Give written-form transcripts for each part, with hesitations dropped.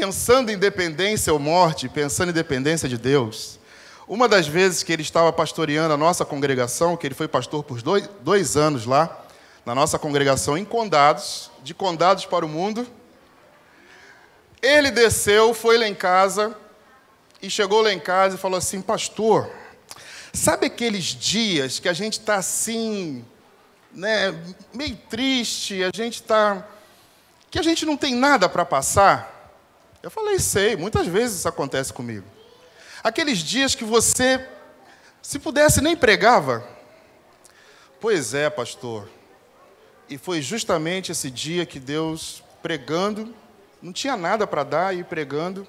pensando em dependência ou morte, pensando em dependência de Deus, uma das vezes que ele estava pastoreando a nossa congregação, que ele foi pastor por dois anos lá, na nossa congregação em Condados, de Condados para o mundo, ele desceu, foi lá em casa, e chegou lá em casa e falou assim: pastor, sabe aqueles dias que a gente está assim, né, meio triste, que a gente não tem nada para passar? Eu falei: sei, muitas vezes isso acontece comigo. Aqueles dias que você, se pudesse, nem pregava. Pois é, pastor. E foi justamente esse dia que Deus, pregando, não tinha nada para dar, e pregando,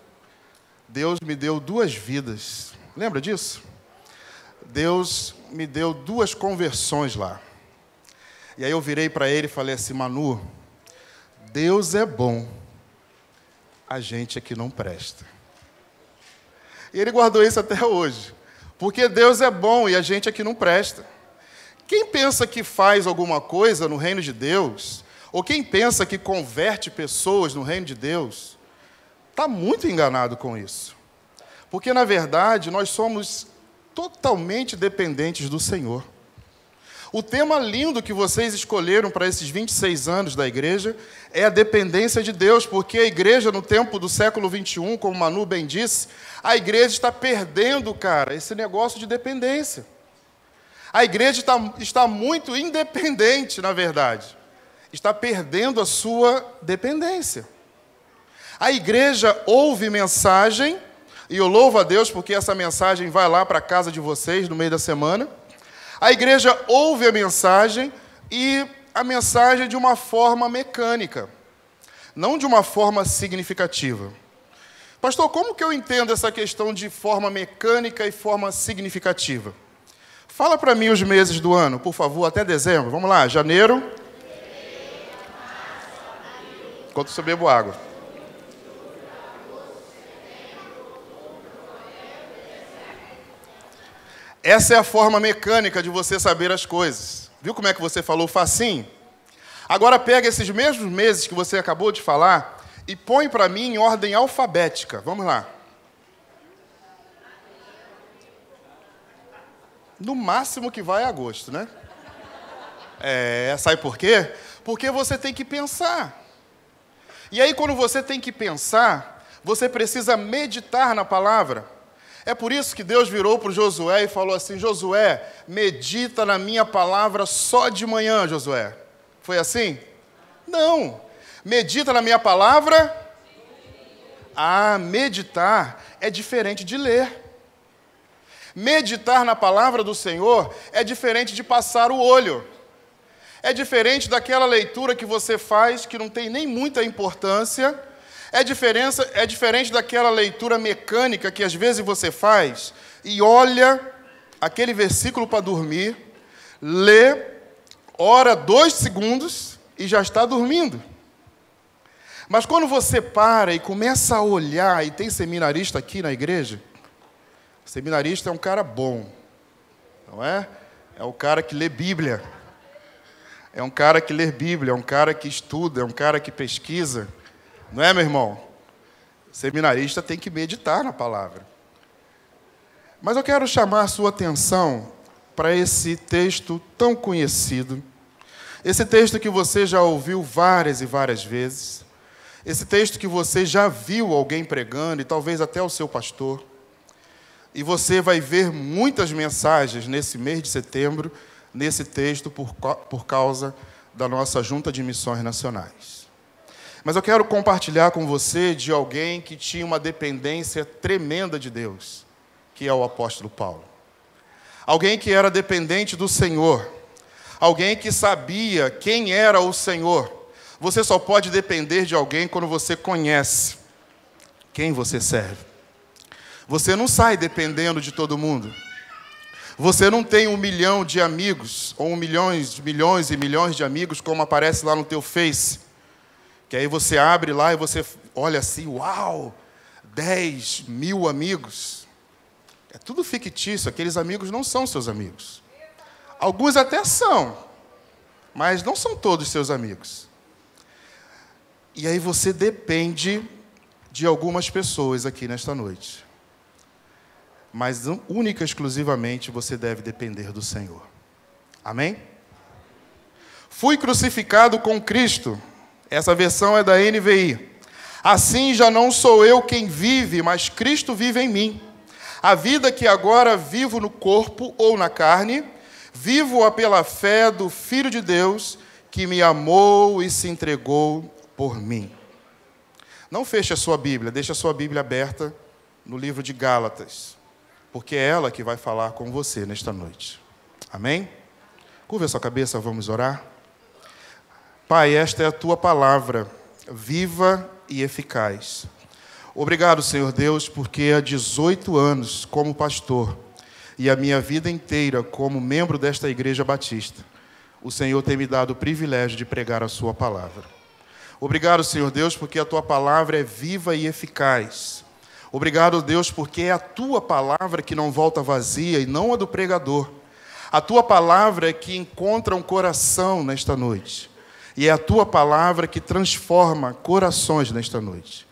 Deus me deu 2 vidas. Lembra disso? Deus me deu 2 conversões lá. E aí eu virei para ele e falei assim: Manu, Deus é bom, a gente é que não presta. E ele guardou isso até hoje. Porque Deus é bom e a gente é que não presta. Quem pensa que faz alguma coisa no reino de Deus, ou quem pensa que converte pessoas no reino de Deus, está muito enganado com isso. Porque, na verdade, nós somos totalmente dependentes do Senhor. O tema lindo que vocês escolheram para esses 26 anos da igreja é a dependência de Deus, porque a igreja, no tempo do século 21, como Manu bem disse, a igreja está perdendo, cara, esse negócio de dependência. A igreja está muito independente, na verdade. Está perdendo a sua dependência. A igreja ouve mensagem, e eu louvo a Deus porque essa mensagem vai lá para a casa de vocês no meio da semana. A igreja ouve a mensagem, e a mensagem de uma forma mecânica, não de uma forma significativa. Pastor, como que eu entendo essa questão de forma mecânica e forma significativa? Fala para mim os meses do ano, por favor, até dezembro. Vamos lá, janeiro. Enquanto eu bebo água. Essa é a forma mecânica de você saber as coisas. Viu como é que você falou facinho? Agora pega esses mesmos meses que você acabou de falar e põe para mim em ordem alfabética. Vamos lá. No máximo que vai é agosto, né? Sabe por quê? Porque você tem que pensar. E aí, quando você tem que pensar, você precisa meditar na palavra. É por isso que Deus virou para o Josué e falou assim: Josué, medita na minha palavra só de manhã, Josué. Foi assim? Não. Medita na minha palavra. Meditar é diferente de ler. Meditar na palavra do Senhor é diferente de passar o olho. É diferente daquela leitura que você faz, que não tem nem muita importância. É diferente daquela leitura mecânica que às vezes você faz e olha aquele versículo para dormir, lê, ora 2 segundos e já está dormindo. Mas quando você para e começa a olhar, e tem seminarista aqui na igreja, seminarista é um cara bom, não é? É o cara que lê Bíblia. É um cara que lê Bíblia, é um cara que estuda, é um cara que pesquisa. Não é, meu irmão? O seminarista tem que meditar na palavra. Mas eu quero chamar a sua atenção para esse texto tão conhecido. Esse texto que você já ouviu várias e várias vezes. Esse texto que você já viu alguém pregando, e talvez até o seu pastor. E você vai ver muitas mensagens nesse mês de setembro, nesse texto, por causa da nossa Junta de Missões Nacionais. Mas eu quero compartilhar com você de alguém que tinha uma dependência tremenda de Deus, que é o apóstolo Paulo. Alguém que era dependente do Senhor. Alguém que sabia quem era o Senhor. Você só pode depender de alguém quando você conhece quem você serve. Você não sai dependendo de todo mundo. Você não tem 1 milhão de amigos, ou milhões e milhões de amigos, como aparece lá no teu Face. Que aí você abre lá e você olha assim, uau, 10 mil amigos. É tudo fictício, aqueles amigos não são seus amigos. Alguns até são, mas não são todos seus amigos. E aí você depende de algumas pessoas aqui nesta noite. Mas única e exclusivamente você deve depender do Senhor. Amém? Fui crucificado com Cristo. Essa versão é da NVI. Assim já não sou eu quem vive, mas Cristo vive em mim. A vida que agora vivo no corpo ou na carne, vivo-a pela fé do Filho de Deus, que me amou e se entregou por mim. Não feche a sua Bíblia, deixe a sua Bíblia aberta no livro de Gálatas, porque é ela que vai falar com você nesta noite. Amém? Curva a sua cabeça, vamos orar. Pai, esta é a tua palavra, viva e eficaz. Obrigado, Senhor Deus, porque há 18 anos como pastor e a minha vida inteira como membro desta Igreja Batista, o Senhor tem me dado o privilégio de pregar a sua palavra. Obrigado, Senhor Deus, porque a tua palavra é viva e eficaz. Obrigado, Deus, porque é a tua palavra que não volta vazia e não a do pregador. A tua palavra é que encontra um coração nesta noite. E é a tua palavra que transforma corações nesta noite.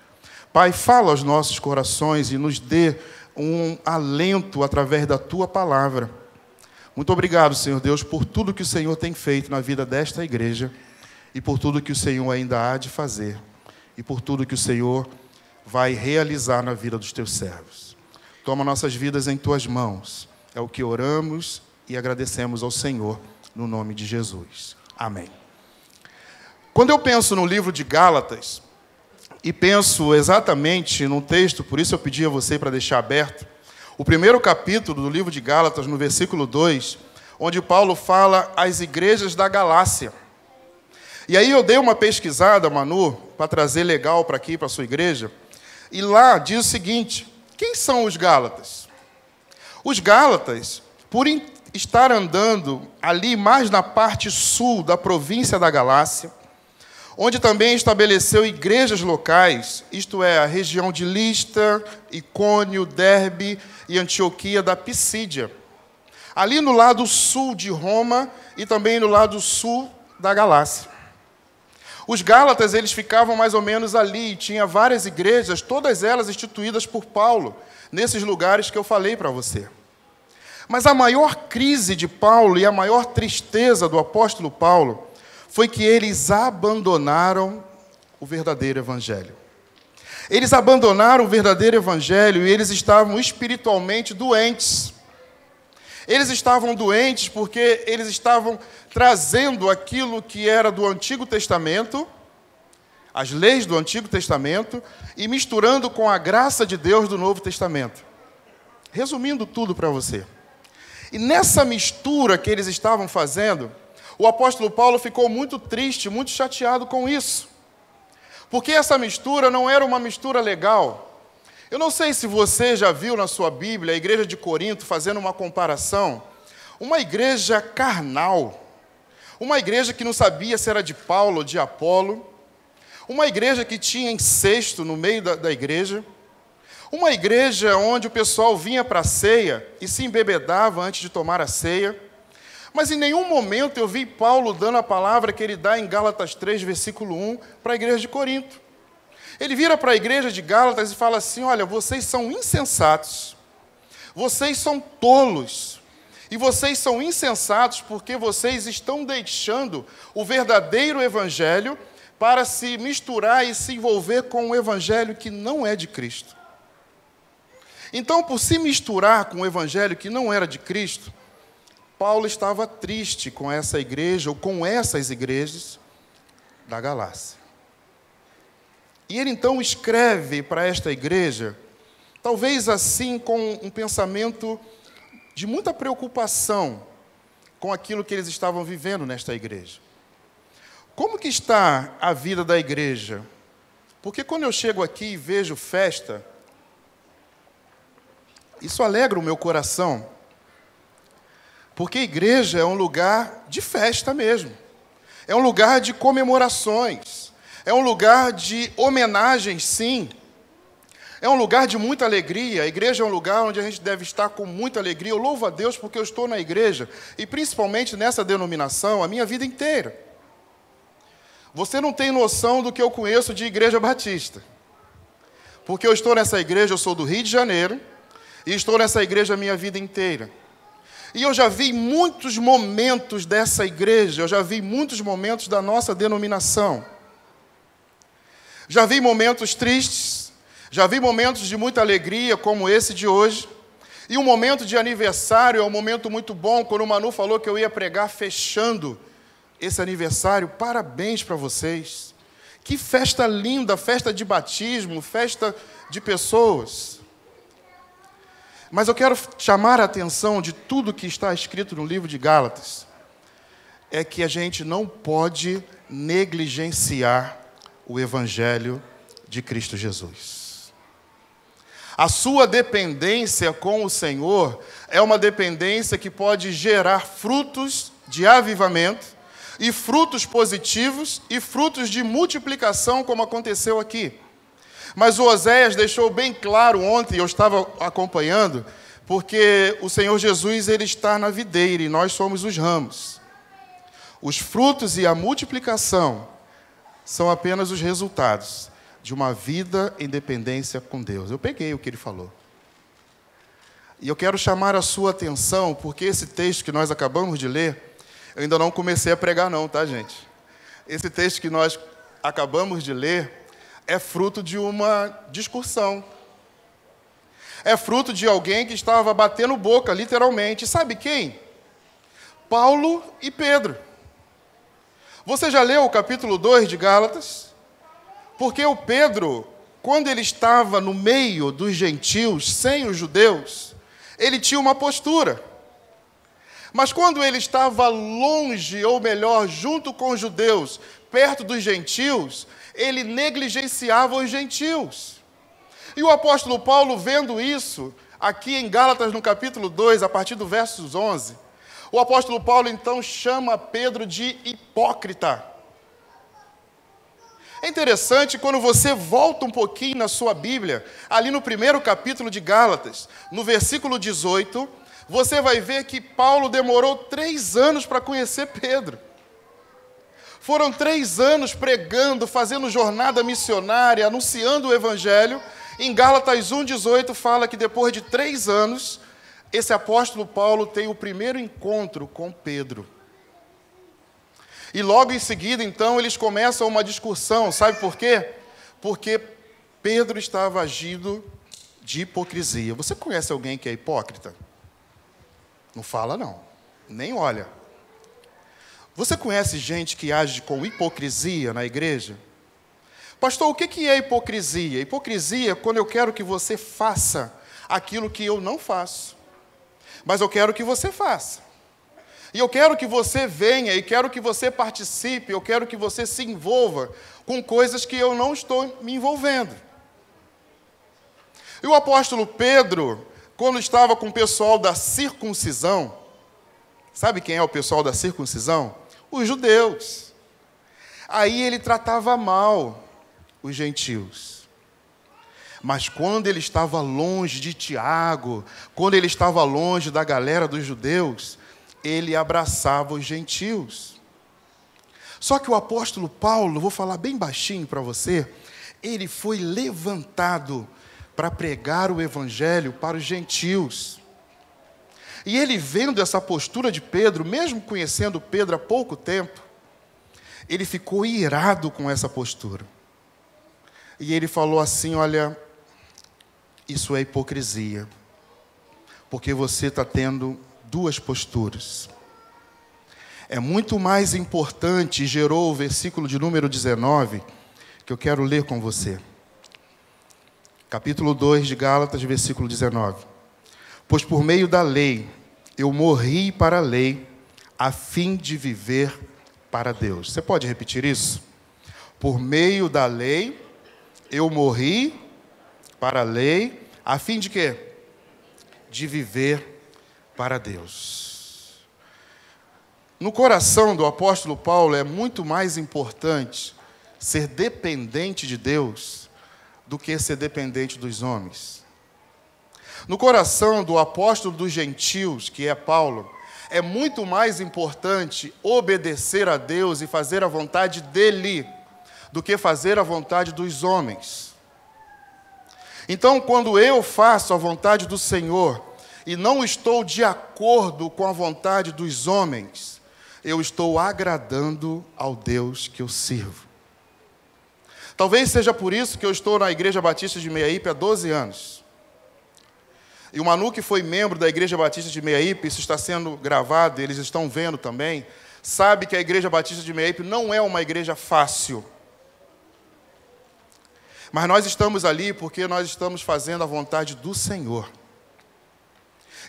Pai, fala aos nossos corações e nos dê um alento através da tua palavra. Muito obrigado, Senhor Deus, por tudo que o Senhor tem feito na vida desta igreja e por tudo que o Senhor ainda há de fazer e por tudo que o Senhor vai realizar na vida dos teus servos. Toma nossas vidas em tuas mãos. É o que oramos e agradecemos ao Senhor no nome de Jesus. Amém. Quando eu penso no livro de Gálatas, e penso exatamente num texto, por isso eu pedi a você para deixar aberto, o primeiro capítulo do livro de Gálatas, no versículo 2, onde Paulo fala às igrejas da Galácia. E aí eu dei uma pesquisada, Manu, para trazer legal para aqui, para a sua igreja, e lá diz o seguinte: quem são os Gálatas? Os Gálatas, por estar andando ali mais na parte sul da província da Galácia, onde também estabeleceu igrejas locais, isto é, a região de Listra, Icônio, Derbe e Antioquia da Pisídia. Ali no lado sul de Roma e também no lado sul da Galácia. Os Gálatas, eles ficavam mais ou menos ali, tinha várias igrejas, todas elas instituídas por Paulo, nesses lugares que eu falei para você. Mas a maior crise de Paulo e a maior tristeza do apóstolo Paulo foi que eles abandonaram o verdadeiro evangelho. Eles abandonaram o verdadeiro evangelho e eles estavam espiritualmente doentes. Eles estavam doentes porque eles estavam trazendo aquilo que era do Antigo Testamento, as leis do Antigo Testamento, e misturando com a graça de Deus do Novo Testamento. Resumindo tudo para você. E nessa mistura que eles estavam fazendo, o apóstolo Paulo ficou muito triste, muito chateado com isso. Porque essa mistura não era uma mistura legal. Eu não sei se você já viu na sua Bíblia a igreja de Corinto fazendo uma comparação. Uma igreja carnal. Uma igreja que não sabia se era de Paulo ou de Apolo. Uma igreja que tinha incesto no meio da igreja. Uma igreja onde o pessoal vinha para a ceia e se embebedava antes de tomar a ceia. Mas em nenhum momento eu vi Paulo dando a palavra que ele dá em Gálatas 3, versículo 1, para a igreja de Corinto. Ele vira para a igreja de Gálatas e fala assim: olha, vocês são insensatos, vocês são tolos, e vocês são insensatos porque vocês estão deixando o verdadeiro evangelho para se misturar e se envolver com um evangelho que não é de Cristo. Então, por se misturar com um evangelho que não era de Cristo, Paulo estava triste com essa igreja, ou com essas igrejas da Galácia. E ele então escreve para esta igreja, talvez assim com um pensamento de muita preocupação com aquilo que eles estavam vivendo nesta igreja. Como que está a vida da igreja? Porque quando eu chego aqui e vejo festa, isso alegra o meu coração. Porque a igreja é um lugar de festa mesmo. É um lugar de comemorações. É um lugar de homenagens, sim. É um lugar de muita alegria. A igreja é um lugar onde a gente deve estar com muita alegria. Eu louvo a Deus porque eu estou na igreja, e principalmente nessa denominação, a minha vida inteira. Você não tem noção do que eu conheço de igreja batista. Porque eu estou nessa igreja, eu sou do Rio de Janeiro, e estou nessa igreja a minha vida inteira. E eu já vi muitos momentos dessa igreja, eu já vi muitos momentos da nossa denominação. Já vi momentos tristes, já vi momentos de muita alegria, como esse de hoje. E um momento de aniversário é um momento muito bom, quando o Manu falou que eu ia pregar fechando esse aniversário. Parabéns para vocês. Que festa linda, festa de batismo, festa de pessoas. Mas eu quero chamar a atenção de tudo que está escrito no livro de Gálatas. É que a gente não pode negligenciar o Evangelho de Cristo Jesus. A sua dependência com o Senhor é uma dependência que pode gerar frutos de avivamento, e frutos positivos, e frutos de multiplicação, como aconteceu aqui. Mas o Oséias deixou bem claro ontem, eu estava acompanhando, porque o Senhor Jesus, ele está na videira, e nós somos os ramos. Os frutos e a multiplicação são apenas os resultados de uma vida em dependência com Deus. Eu peguei o que ele falou. E eu quero chamar a sua atenção, porque esse texto que nós acabamos de ler, eu ainda não comecei a pregar não, tá, gente? Esse texto que nós acabamos de ler é fruto de uma discussão. É fruto de alguém que estava batendo boca, literalmente. Sabe quem? Paulo e Pedro. Você já leu o capítulo 2 de Gálatas? Porque o Pedro, quando ele estava no meio dos gentios, sem os judeus, ele tinha uma postura. Mas quando ele estava longe, ou melhor, junto com os judeus, perto dos gentios, ele negligenciava os gentios. E o apóstolo Paulo, vendo isso, aqui em Gálatas, no capítulo 2, a partir do versos 11, o apóstolo Paulo, então, chama Pedro de hipócrita. É interessante quando você volta um pouquinho na sua Bíblia, ali no primeiro capítulo de Gálatas, no versículo 18, você vai ver que Paulo demorou 3 anos para conhecer Pedro. Foram 3 anos pregando, fazendo jornada missionária, anunciando o Evangelho. Em Gálatas 1,18 fala que depois de 3 anos, esse apóstolo Paulo tem o primeiro encontro com Pedro. E logo em seguida, então, eles começam uma discussão. Sabe por quê? Porque Pedro estava agindo de hipocrisia. Você conhece alguém que é hipócrita? Não fala, não. Nem olha. Você conhece gente que age com hipocrisia na igreja? Pastor, o que é hipocrisia? Hipocrisia é quando eu quero que você faça aquilo que eu não faço. Mas eu quero que você faça. E eu quero que você venha, e quero que você participe, eu quero que você se envolva com coisas que eu não estou me envolvendo. E o apóstolo Pedro, quando estava com o pessoal da circuncisão, sabe quem é o pessoal da circuncisão? Os judeus. Aí ele tratava mal os gentios. Mas quando ele estava longe de Tiago, quando ele estava longe da galera dos judeus, ele abraçava os gentios. Só que o apóstolo Paulo, vou falar bem baixinho para você, ele foi levantado para pregar o evangelho para os gentios. E ele, vendo essa postura de Pedro, mesmo conhecendo Pedro há pouco tempo, ele ficou irado com essa postura. E ele falou assim: olha, isso é hipocrisia, porque você está tendo 2 posturas. É muito mais importante, gerou o versículo de número 19, que eu quero ler com você. Capítulo 2 de Gálatas, versículo 19. Pois por meio da lei, eu morri para a lei, a fim de viver para Deus. Você pode repetir isso? Por meio da lei, eu morri para a lei, a fim de quê? De viver para Deus. No coração do apóstolo Paulo é muito mais importante ser dependente de Deus do que ser dependente dos homens. No coração do apóstolo dos gentios, que é Paulo, é muito mais importante obedecer a Deus e fazer a vontade dele do que fazer a vontade dos homens. Então, quando eu faço a vontade do Senhor e não estou de acordo com a vontade dos homens, eu estou agradando ao Deus que eu sirvo. Talvez seja por isso que eu estou na Igreja Batista de Meiaípe há 12 anos. E o Manu, que foi membro da Igreja Batista de Meiaípe, isso está sendo gravado, eles estão vendo também, sabe que a Igreja Batista de Meiaípe não é uma igreja fácil. Mas nós estamos ali porque nós estamos fazendo a vontade do Senhor.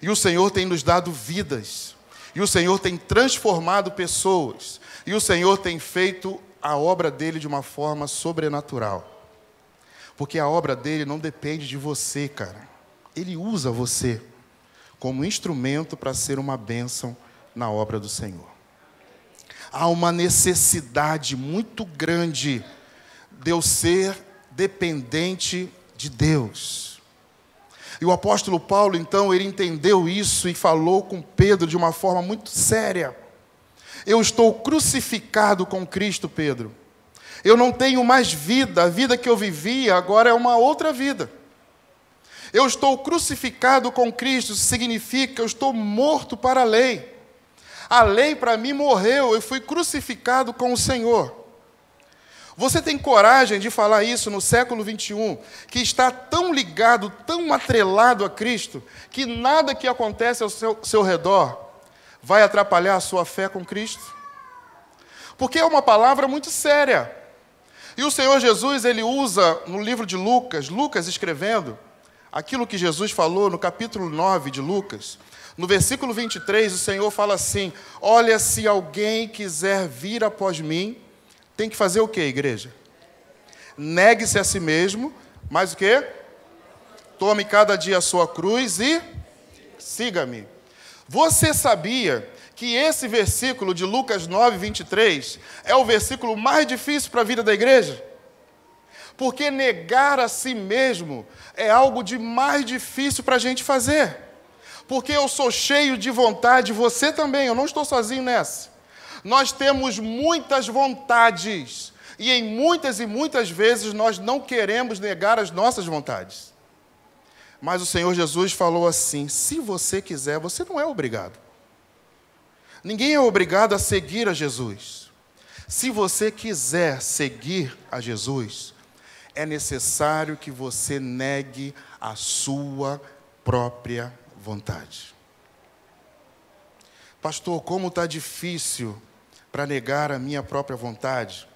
E o Senhor tem nos dado vidas. E o Senhor tem transformado pessoas. E o Senhor tem feito a obra dele de uma forma sobrenatural. Porque a obra dele não depende de você, cara. Ele usa você como instrumento para ser uma bênção na obra do Senhor. Há uma necessidade muito grande de eu ser dependente de Deus. E o apóstolo Paulo, então, ele entendeu isso e falou com Pedro de uma forma muito séria. Eu estou crucificado com Cristo, Pedro. Eu não tenho mais vida. A vida que eu vivia agora é uma outra vida. Eu estou crucificado com Cristo, isso significa que eu estou morto para a lei. A lei para mim morreu, eu fui crucificado com o Senhor. Você tem coragem de falar isso no século 21, que está tão ligado, tão atrelado a Cristo, que nada que acontece ao seu redor vai atrapalhar a sua fé com Cristo? Porque é uma palavra muito séria. E o Senhor Jesus, ele usa no livro de Lucas, Lucas escrevendo, aquilo que Jesus falou no capítulo 9 de Lucas, no versículo 23, o Senhor fala assim: olha, se alguém quiser vir após mim, tem que fazer o quê, igreja? Negue-se a si mesmo, mas o quê? Tome cada dia a sua cruz e siga-me. Você sabia que esse versículo de Lucas 9, 23, é o versículo mais difícil para a vida da igreja? Porque negar a si mesmo é algo de mais difícil para a gente fazer. Porque eu sou cheio de vontade, você também, eu não estou sozinho nessa. Nós temos muitas vontades, e em muitas e muitas vezes nós não queremos negar as nossas vontades. Mas o Senhor Jesus falou assim: se você quiser, você não é obrigado. Ninguém é obrigado a seguir a Jesus. Se você quiser seguir a Jesus, é necessário que você negue a sua própria vontade. Pastor, como está difícil para negar a minha própria vontade?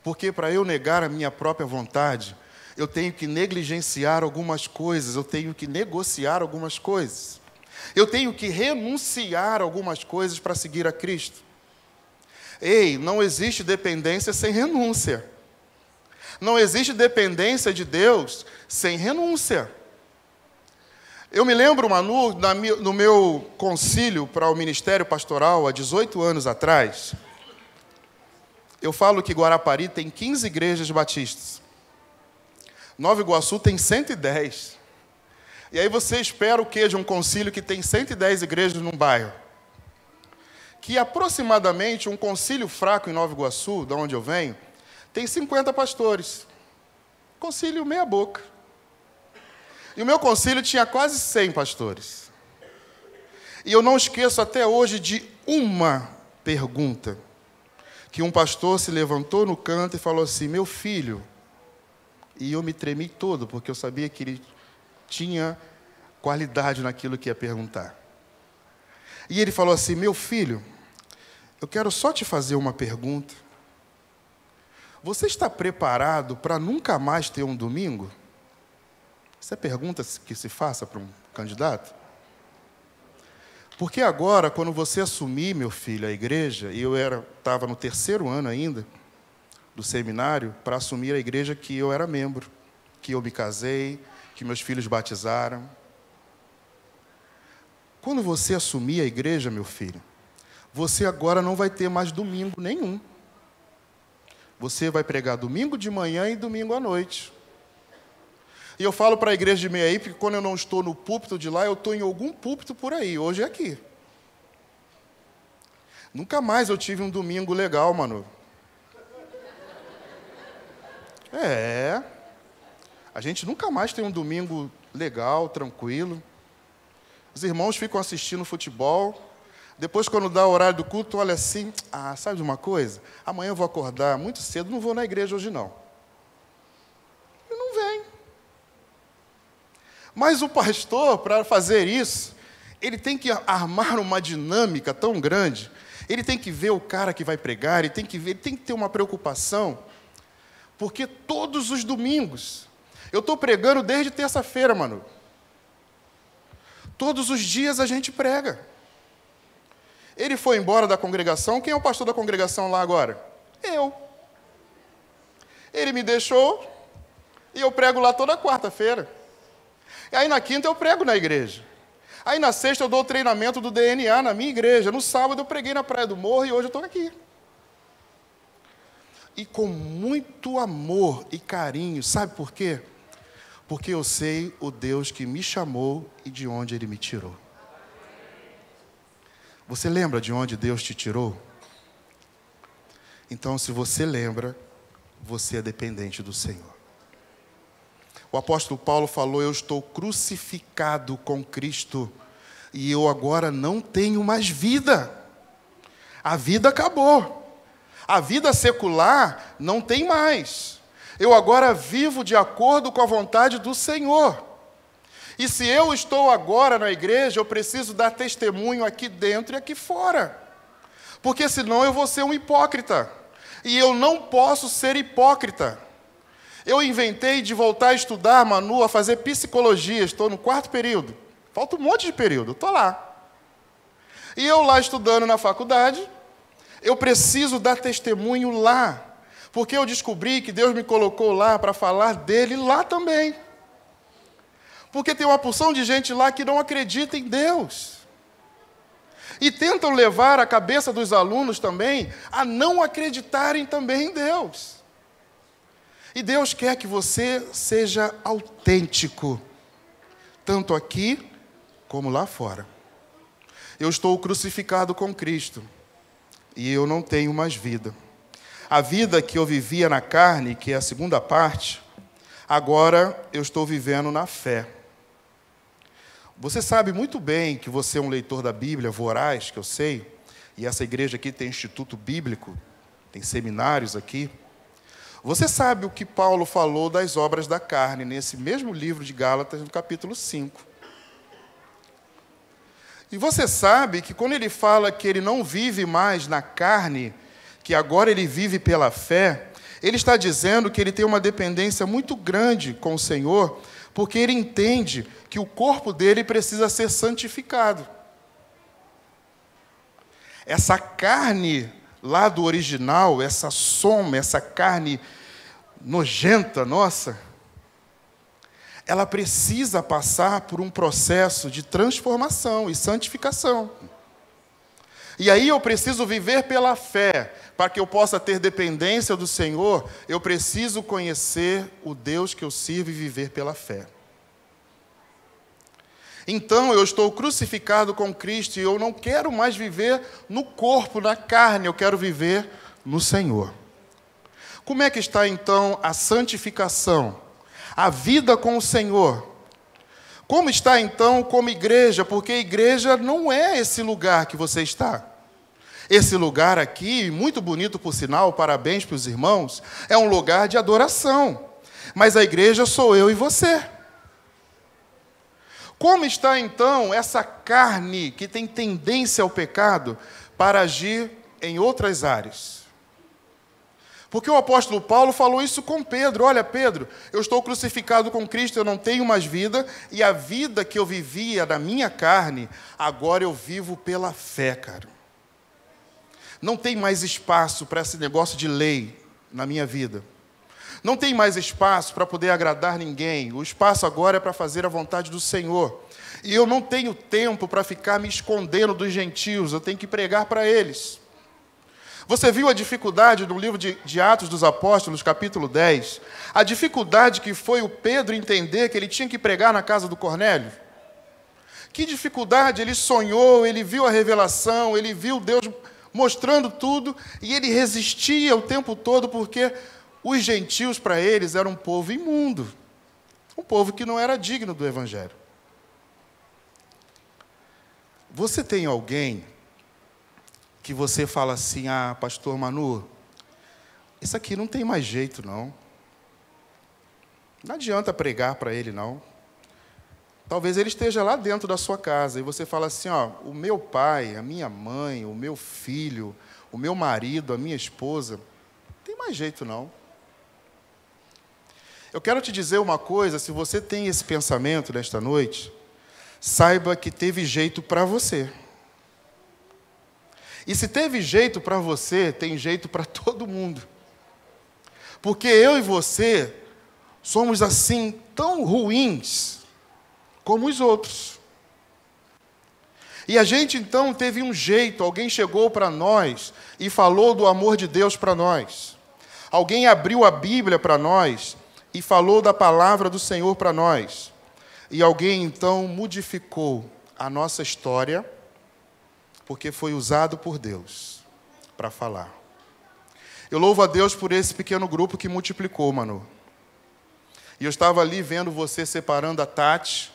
Porque para eu negar a minha própria vontade, eu tenho que negligenciar algumas coisas, eu tenho que negociar algumas coisas. Eu tenho que renunciar algumas coisas para seguir a Cristo. Ei, não existe dependência sem renúncia. Não existe dependência de Deus sem renúncia. Eu me lembro, Manu, no meu concílio para o ministério pastoral, há 18 anos atrás, eu falo que Guarapari tem 15 igrejas batistas. Nova Iguaçu tem 110. E aí você espera o quê de um concílio que tem 110 igrejas num bairro? Que aproximadamente um concílio fraco em Nova Iguaçu, de onde eu venho, tem 50 pastores. Concílio meia boca. E o meu concílio tinha quase 100 pastores. E eu não esqueço até hoje de uma pergunta, que um pastor se levantou no canto e falou assim: meu filho, e eu me tremi todo, porque eu sabia que ele tinha qualidade naquilo que ia perguntar. E ele falou assim: meu filho, eu quero só te fazer uma pergunta. Você está preparado para nunca mais ter um domingo? Essa é a pergunta que se faça para um candidato. Porque agora, quando você assumir, meu filho, a igreja, e eu estava no 3º ano ainda do seminário, para assumir a igreja que eu era membro, que eu me casei, que meus filhos batizaram. Quando você assumir a igreja, meu filho, você agora não vai ter mais domingo nenhum. Você vai pregar domingo de manhã e domingo à noite. E eu falo para a igreja de Meiaípe que quando eu não estou no púlpito de lá, eu estou em algum púlpito por aí. Hoje é aqui. Nunca mais eu tive um domingo legal, mano. A gente nunca mais tem um domingo legal, tranquilo. Os irmãos ficam assistindo futebol. Depois, quando dá o horário do culto, olha assim, sabe de uma coisa? Amanhã eu vou acordar muito cedo, não vou na igreja hoje não. E não vem. Mas o pastor, para fazer isso, ele tem que armar uma dinâmica tão grande. Ele tem que ver o cara que vai pregar, ele tem que ter uma preocupação. Porque todos os domingos, eu estou pregando desde terça-feira, mano. Todos os dias a gente prega. Ele foi embora da congregação. Quem é o pastor da congregação lá agora? Eu. Ele me deixou e eu prego lá toda quarta-feira. E aí na quinta eu prego na igreja. Aí na sexta eu dou o treinamento do DNA na minha igreja. No sábado eu preguei na Praia do Morro e hoje eu estou aqui. E com muito amor e carinho. Sabe por quê? Porque eu sei o Deus que me chamou e de onde Ele me tirou. Você lembra de onde Deus te tirou? Então, se você lembra, você é dependente do Senhor. O apóstolo Paulo falou, eu estou crucificado com Cristo e eu agora não tenho mais vida. A vida acabou. A vida secular não tem mais. Eu agora vivo de acordo com a vontade do Senhor. E se eu estou agora na igreja, eu preciso dar testemunho aqui dentro e aqui fora. Porque senão eu vou ser um hipócrita. E eu não posso ser hipócrita. Eu inventei de voltar a estudar, Manu, a fazer psicologia. Estou no 4º período. Falta um monte de período, estou lá. E eu lá estudando na faculdade, eu preciso dar testemunho lá. Porque eu descobri que Deus me colocou lá para falar dele lá também. Porque tem uma porção de gente lá que não acredita em Deus. E tentam levar a cabeça dos alunos também a não acreditarem também em Deus. E Deus quer que você seja autêntico, tanto aqui como lá fora. Eu estou crucificado com Cristo e eu não tenho mais vida. A vida que eu vivia na carne, que é a segunda parte, agora eu estou vivendo na fé. Você sabe muito bem que você é um leitor da Bíblia, voraz, que eu sei, e essa igreja aqui tem instituto bíblico, tem seminários aqui. Você sabe o que Paulo falou das obras da carne, nesse mesmo livro de Gálatas, no capítulo 5. E você sabe que quando ele fala que ele não vive mais na carne, que agora ele vive pela fé, ele está dizendo que ele tem uma dependência muito grande com o Senhor, porque ele entende que o corpo dele precisa ser santificado. Essa carne lá do original, essa soma, essa carne nojenta nossa, ela precisa passar por um processo de transformação e santificação. E aí eu preciso viver pela fé. Para que eu possa ter dependência do Senhor, eu preciso conhecer o Deus que eu sirvo e viver pela fé. Então eu estou crucificado com Cristo e eu não quero mais viver no corpo, na carne, eu quero viver no Senhor. Como é que está então a santificação? A vida com o Senhor? Como está então como igreja? Porque a igreja não é esse lugar que você está. Esse lugar aqui, muito bonito por sinal, parabéns para os irmãos, é um lugar de adoração. Mas a igreja sou eu e você. Como está então essa carne que tem tendência ao pecado para agir em outras áreas? Porque o apóstolo Paulo falou isso com Pedro. Olha, Pedro, eu estou crucificado com Cristo, eu não tenho mais vida, e a vida que eu vivia na minha carne, agora eu vivo pela fé, cara. Não tem mais espaço para esse negócio de lei na minha vida. Não tem mais espaço para poder agradar ninguém. O espaço agora é para fazer a vontade do Senhor. E eu não tenho tempo para ficar me escondendo dos gentios. Eu tenho que pregar para eles. Você viu a dificuldade no livro de Atos dos Apóstolos, capítulo 10? A dificuldade que foi o Pedro entender que ele tinha que pregar na casa do Cornélio? Que dificuldade! Ele sonhou, ele viu a revelação, ele viu Deus mostrando tudo, e ele resistia o tempo todo, porque os gentios para eles eram um povo imundo. Um povo que não era digno do Evangelho. Você tem alguém que você fala assim, ah, pastor Manu, isso aqui não tem mais jeito, não. Não adianta pregar para ele, não. Talvez ele esteja lá dentro da sua casa e você fala assim, ó, o meu pai, a minha mãe, o meu filho, o meu marido, a minha esposa, não tem mais jeito, não. Eu quero te dizer uma coisa, se você tem esse pensamento nesta noite, saiba que teve jeito para você. E se teve jeito para você, tem jeito para todo mundo. Porque eu e você somos assim tão ruins como os outros. E a gente então teve um jeito, alguém chegou para nós e falou do amor de Deus para nós. Alguém abriu a Bíblia para nós e falou da palavra do Senhor para nós. E alguém então modificou a nossa história, porque foi usado por Deus para falar. Eu louvo a Deus por esse pequeno grupo que multiplicou, Manu. E eu estava ali vendo você separando a Tati,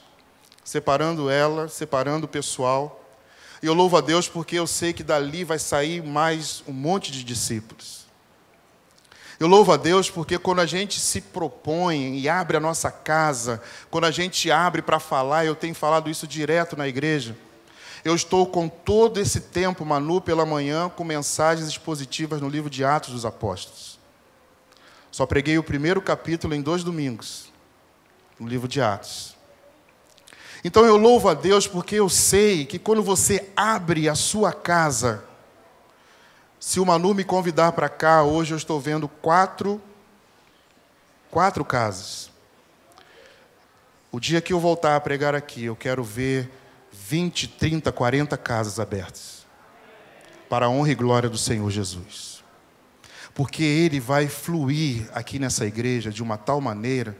separando ela, separando o pessoal. E eu louvo a Deus porque eu sei que dali vai sair mais um monte de discípulos. Eu louvo a Deus porque quando a gente se propõe e abre a nossa casa, quando a gente abre para falar, eu tenho falado isso direto na igreja, eu estou com todo esse tempo, Manu, pela manhã, com mensagens expositivas no livro de Atos dos Apóstolos. Só preguei o primeiro capítulo em 2 domingos, no livro de Atos. Então eu louvo a Deus porque eu sei que quando você abre a sua casa, se o Manu me convidar para cá, hoje eu estou vendo quatro casas. O dia que eu voltar a pregar aqui, eu quero ver 20, 30, 40 casas abertas. Para a honra e glória do Senhor Jesus. Porque Ele vai fluir aqui nessa igreja de uma tal maneira,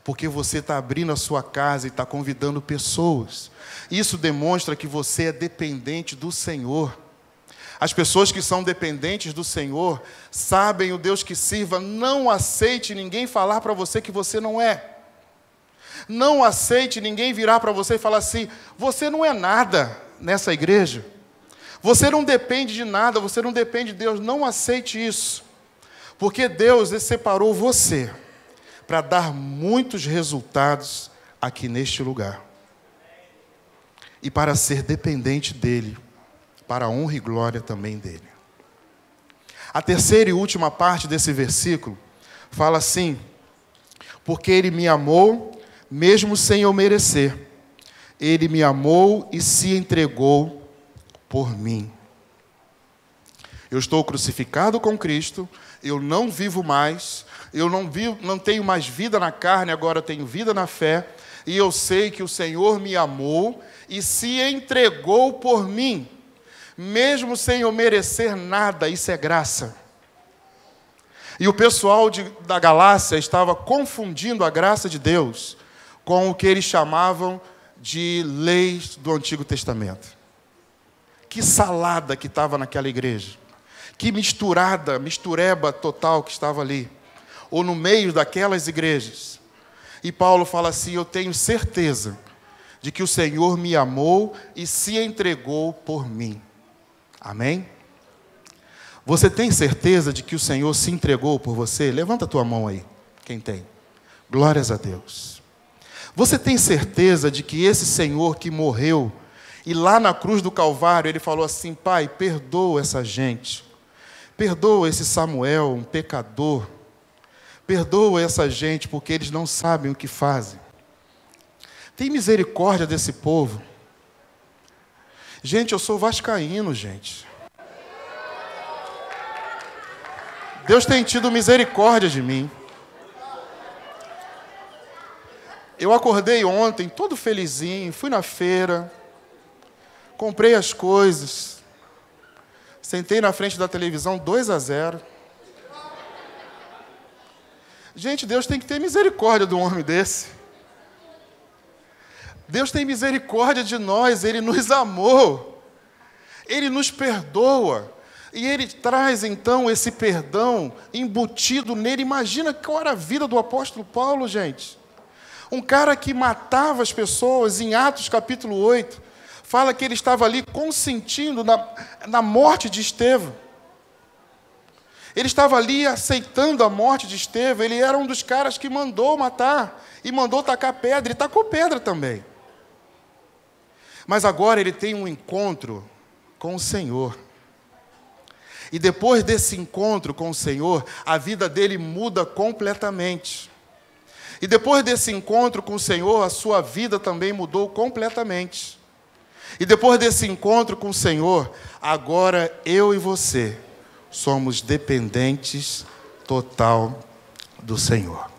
porque você está abrindo a sua casa e está convidando pessoas. Isso demonstra que você é dependente do Senhor. As pessoas que são dependentes do Senhor sabem o Deus que sirva. Não aceite ninguém falar para você que você não é. Não aceite ninguém virar para você e falar assim, você não é nada nessa igreja. Você não depende de nada, você não depende de Deus. Não aceite isso. Porque Deus separou você para dar muitos resultados aqui neste lugar. E para ser dependente dEle. Para a honra e glória também dEle. A terceira e última parte desse versículo fala assim, porque Ele me amou, mesmo sem eu merecer. Ele me amou e se entregou por mim. Eu estou crucificado com Cristo, eu não vivo mais, eu não tenho mais vida na carne, agora tenho vida na fé, e eu sei que o Senhor me amou e se entregou por mim. Mesmo sem eu merecer nada, isso é graça. E o pessoal da Galácia estava confundindo a graça de Deus com o que eles chamavam de leis do Antigo Testamento. Que salada que estava naquela igreja. Que mistureba total que estava ali. Ou no meio daquelas igrejas. E Paulo fala assim, eu tenho certeza de que o Senhor me amou e se entregou por mim. Amém? Você tem certeza de que o Senhor se entregou por você? Levanta a tua mão aí, quem tem. Glórias a Deus. Você tem certeza de que esse Senhor que morreu, e lá na cruz do Calvário, Ele falou assim, Pai, perdoa essa gente. Perdoa esse Samuel, um pecador. Perdoa essa gente, porque eles não sabem o que fazem. Tem misericórdia desse povo. Gente, eu sou vascaíno, gente. Deus tem tido misericórdia de mim. Eu acordei ontem, todo felizinho, fui na feira, comprei as coisas, sentei na frente da televisão, 2-0. Gente, Deus tem que ter misericórdia de um homem desse. Deus tem misericórdia de nós, Ele nos amou, Ele nos perdoa, e Ele traz então esse perdão embutido nele. Imagina qual era a vida do apóstolo Paulo, gente. Um cara que matava as pessoas, em Atos capítulo 8, fala que ele estava ali consentindo na morte de Estevão. Ele estava ali aceitando a morte de Estevão. Ele era um dos caras que mandou matar e mandou tacar pedra, e tacou pedra também. Mas agora ele tem um encontro com o Senhor. E depois desse encontro com o Senhor, a vida dele muda completamente. E depois desse encontro com o Senhor, a sua vida também mudou completamente. E depois desse encontro com o Senhor, agora eu e você somos dependentes total do Senhor.